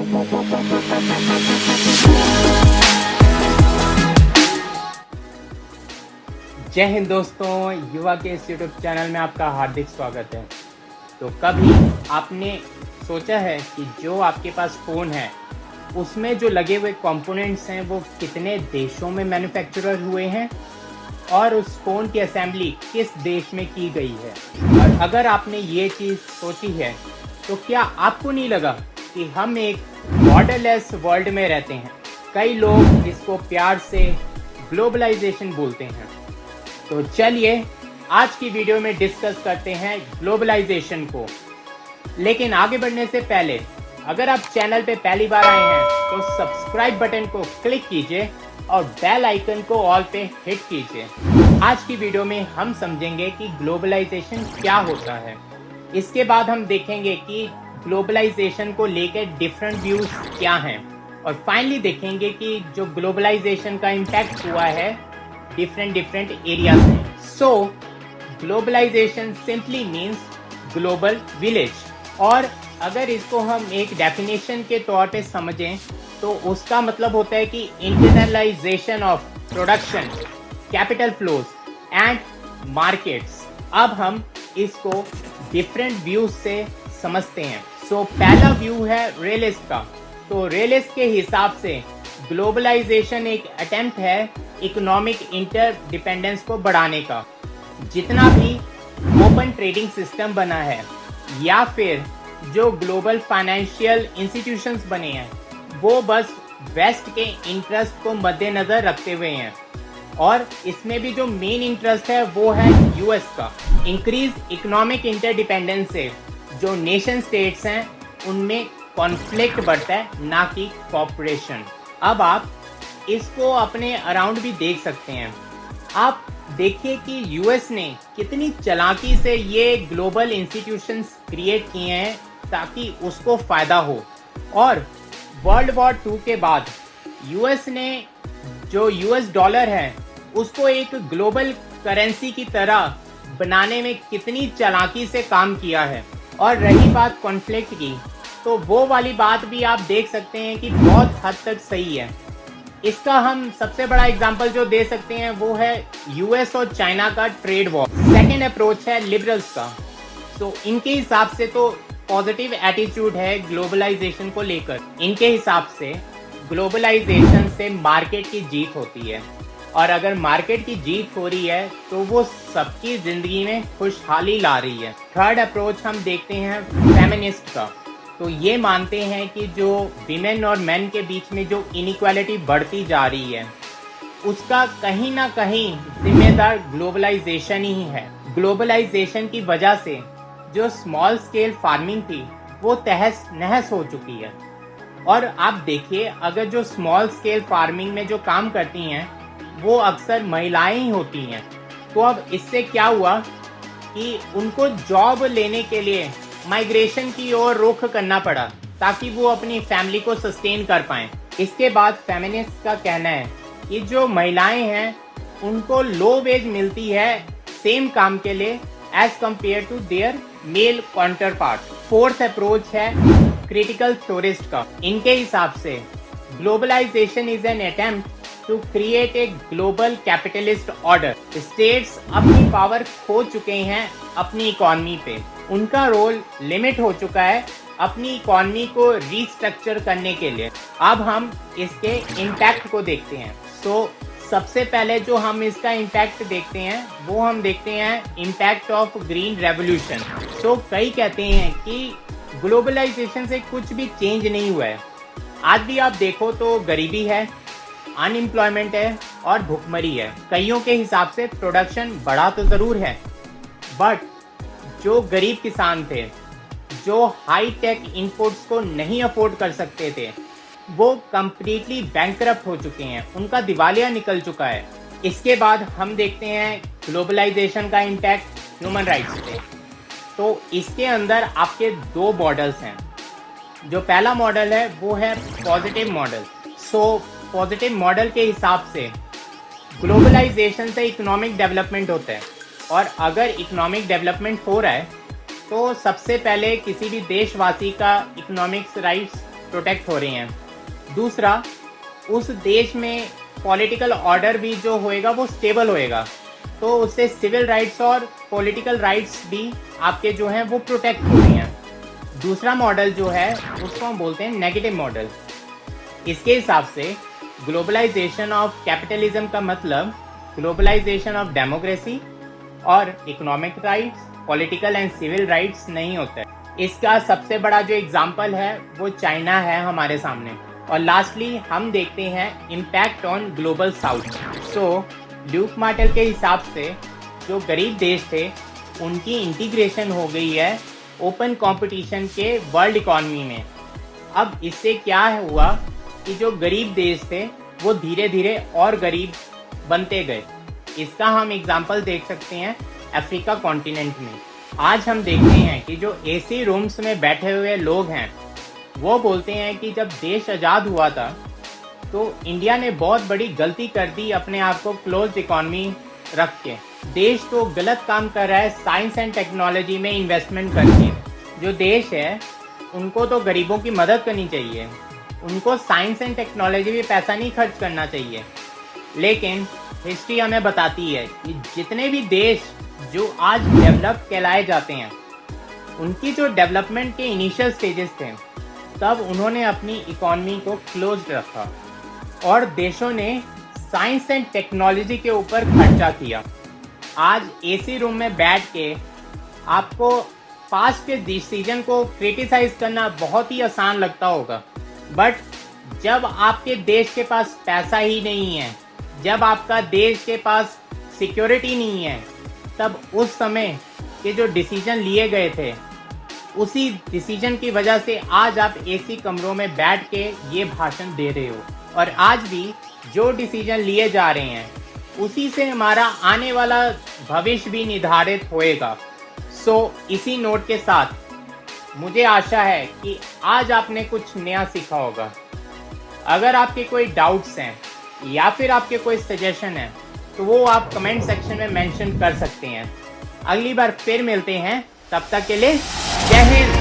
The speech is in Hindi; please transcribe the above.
जय हिंद दोस्तों, युवा के इस यूट्यूब चैनल में आपका हार्दिक स्वागत है। तो कभी आपने सोचा है कि जो आपके पास फ़ोन है उसमें जो लगे हुए कंपोनेंट्स हैं वो कितने देशों में मैन्युफैक्चरर हुए हैं और उस फ़ोन की असेंबली किस देश में की गई है? और अगर आपने ये चीज़ सोची है तो क्या आपको नहीं लगा कि हम एक बॉर्डरलेस वर्ल्ड में रहते हैं? कई लोग इसको प्यार से ग्लोबलाइजेशन बोलते हैं। तो चलिए आज की वीडियो में डिस्कस करते हैं ग्लोबलाइजेशन को। लेकिन आगे बढ़ने से पहले अगर आप चैनल पे पहली बार आए हैं तो सब्सक्राइब बटन को क्लिक कीजिए और बेल आइकन को ऑल पे हिट कीजिए। आज की वीडियो में हम समझेंगे कि ग्लोबलाइजेशन क्या होता है। इसके बाद हम देखेंगे कि ग्लोबलाइजेशन को लेकर डिफरेंट व्यूज क्या हैं और फाइनली देखेंगे कि जो ग्लोबलाइजेशन का इम्पैक्ट हुआ है डिफरेंट एरियाज में। So globalisation simply means global village, और अगर इसको हम एक डेफिनेशन के तौर पे समझें तो उसका मतलब होता है कि internalisation of production, capital flows and markets. अब हम इसको डिफरेंट व्यूज से समझते हैं। सो पहला व्यू है रियलिस्ट का। तो रियलिस्ट के हिसाब से ग्लोबलाइजेशन एक अटेम्प्ट है इकोनॉमिक इंटरडिपेंडेंस को बढ़ाने का। जितना भी ओपन ट्रेडिंग सिस्टम बना है या फिर जो ग्लोबल फाइनेंशियल इंस्टीट्यूशंस बने हैं वो बस वेस्ट के इंटरेस्ट को मद्देनजर रखते हुए हैं, और इसमें भी जो मेन इंटरेस्ट है वो है यूएस का। इंक्रीज इकोनॉमिक इंटरडिपेंडेंस से जो नेशन स्टेट्स हैं उनमें कॉन्फ्लिक्ट बढ़ता है, ना कि कॉपरेशन। अब आप इसको अपने अराउंड भी देख सकते हैं। आप देखिए कि यूएस ने कितनी चालाकी से ये ग्लोबल इंस्टीट्यूशंस क्रिएट किए हैं ताकि उसको फायदा हो। और वर्ल्ड वॉर 2 के बाद यूएस ने जो यूएस डॉलर है उसको एक ग्लोबल करेंसी की तरह बनाने में कितनी चालाकी से काम किया है। और रही बात कॉन्फ्लिक्ट की, तो वो वाली बात भी आप देख सकते हैं कि बहुत हद तक सही है। इसका हम सबसे बड़ा एग्जांपल जो दे सकते हैं वो है यूएस और चाइना का ट्रेड वॉर। सेकेंड अप्रोच है लिबरल्स का। तो इनके हिसाब से तो पॉजिटिव एटीट्यूड है ग्लोबलाइजेशन को लेकर। इनके हिसाब से ग्लोबलाइजेशन से मार्केट की जीत होती है, और अगर मार्केट की जीत हो रही है तो वो सबकी जिंदगी में खुशहाली ला रही है। थर्ड अप्रोच हम देखते हैं फेमिनिस्ट का। तो ये मानते हैं कि जो विमेन और मेन के बीच में जो इनइक्वालिटी बढ़ती जा रही है उसका कहीं ना कहीं जिम्मेदार ग्लोबलाइजेशन ही है। ग्लोबलाइजेशन की वजह से जो स्मॉल स्केल फार्मिंग थी वो तहस नहस हो चुकी है। और आप देखिए, अगर जो स्मॉल स्केल फार्मिंग में जो काम करती हैं वो अक्सर महिलाएं ही होती हैं। तो अब इससे क्या हुआ कि उनको जॉब लेने के लिए माइग्रेशन की ओर रुख करना पड़ा ताकि वो अपनी फैमिली को सस्टेन कर पाएं। इसके बाद फेमिनिस्ट का कहना है कि जो महिलाएं हैं उनको लो वेज मिलती है सेम काम के लिए as compare to their male counterpart. Fourth approach है क्रिटिकल थ्योरिस्ट का। इनके हिसाब से globalization is an attempt to create a global capitalist order. States अपनी पावर खो चुके हैं अपनी इकोनॉमी पे। उनका रोल लिमिट हो चुका है अपनी इकोनॉमी को रीस्ट्रक्चर करने के लिए। अब हम इसके इम्पैक्ट को देखते हैं। सबसे पहले जो हम इसका इम्पैक्ट देखते हैं वो हम देखते हैं इम्पैक्ट ऑफ ग्रीन रेवोल्यूशन। कई कहते हैं कि ग्लोबलाइजेशन से कुछ भी चेंज नहीं हुआ है। आज भी आप देखो तो गरीबी है, अनएम्प्लॉयमेंट है और भुखमरी है। कईयों के हिसाब से प्रोडक्शन बढ़ा तो जरूर है, बट जो गरीब किसान थे, जो हाई टेक इनपुट्स को नहीं अफोर्ड कर सकते थे, वो कंप्लीटली बैंकरप्ट हो चुके हैं, उनका दिवालिया निकल चुका है। इसके बाद हम देखते हैं ग्लोबलाइजेशन का इम्पैक्ट ह्यूमन राइट्स पे। तो इसके अंदर आपके दो मॉडल्स हैं। जो पहला मॉडल है वो है पॉजिटिव मॉडल। पॉजिटिव मॉडल के हिसाब से ग्लोबलाइजेशन से इकोनॉमिक डेवलपमेंट होता है, और अगर इकोनॉमिक डेवलपमेंट हो रहा है तो सबसे पहले किसी भी देशवासी का इकोनॉमिक्स राइट्स प्रोटेक्ट हो रही हैं। दूसरा, उस देश में पॉलिटिकल ऑर्डर भी जो होएगा वो स्टेबल होएगा, तो उससे सिविल राइट्स और पॉलिटिकल राइट्स भी आपके जो हैं वो प्रोटेक्ट हो रही हैं। दूसरा मॉडल जो है उसको हम बोलते हैं नेगेटिव मॉडल। इसके हिसाब से ग्लोबलाइजेशन ऑफ कैपिटलिज्म का मतलब ग्लोबलाइजेशन ऑफ डेमोक्रेसी और economic rights, political and civil rights नहीं होता है। इसका सबसे बड़ा जो एग्जाम्पल है वो चाइना है हमारे सामने। और लास्टली हम देखते हैं impact on global south. So Luke Martel के हिसाब से जो गरीब देश थे उनकी इंटीग्रेशन हो गई है ओपन कंपटीशन के वर्ल्ड इकॉनमी में। अब इससे क्या हुआ कि जो गरीब देश थे वो धीरे धीरे और गरीब बनते गए। इसका हम एग्जाम्पल देख सकते हैं अफ्रीका कॉन्टिनेंट में। आज हम देखते हैं कि जो एसी रूम्स में बैठे हुए लोग हैं वो बोलते हैं कि जब देश आज़ाद हुआ था तो इंडिया ने बहुत बड़ी गलती कर दी अपने आप को क्लोज इकॉनमी रख के। देश तो गलत काम कर रहा है साइंस एंड टेक्नोलॉजी में इन्वेस्टमेंट करके। जो देश है उनको तो गरीबों की मदद करनी चाहिए, उनको साइंस एंड टेक्नोलॉजी में पैसा नहीं खर्च करना चाहिए। लेकिन हिस्ट्री हमें बताती है कि जितने भी देश जो आज डेवलप कहलाए जाते हैं उनकी जो डेवलपमेंट के इनिशियल स्टेजेस थे तब उन्होंने अपनी इकॉनमी को क्लोज रखा और देशों ने साइंस एंड टेक्नोलॉजी के ऊपर खर्चा किया। आज एसी रूम में बैठ के आपको पास्ट के डिसीजन को क्रिटिसाइज करना बहुत ही आसान लगता होगा, बट जब आपके देश के पास पैसा ही नहीं है, जब आपका देश के पास सिक्योरिटी नहीं है, तब उस समय के जो डिसीजन लिए गए थे उसी डिसीजन की वजह से आज आप एसी कमरों में बैठ के ये भाषण दे रहे हो। और आज भी जो डिसीजन लिए जा रहे हैं उसी से हमारा आने वाला भविष्य भी निर्धारित होएगा। सो इसी नोट के साथ मुझे आशा है कि आज आपने कुछ नया सीखा होगा। अगर आपके कोई डाउट्स हैं या फिर आपके कोई सजेशन है तो वो आप कमेंट सेक्शन में मेंशन कर सकते हैं। अगली बार फिर मिलते हैं, तब तक के लिए जय हिंद।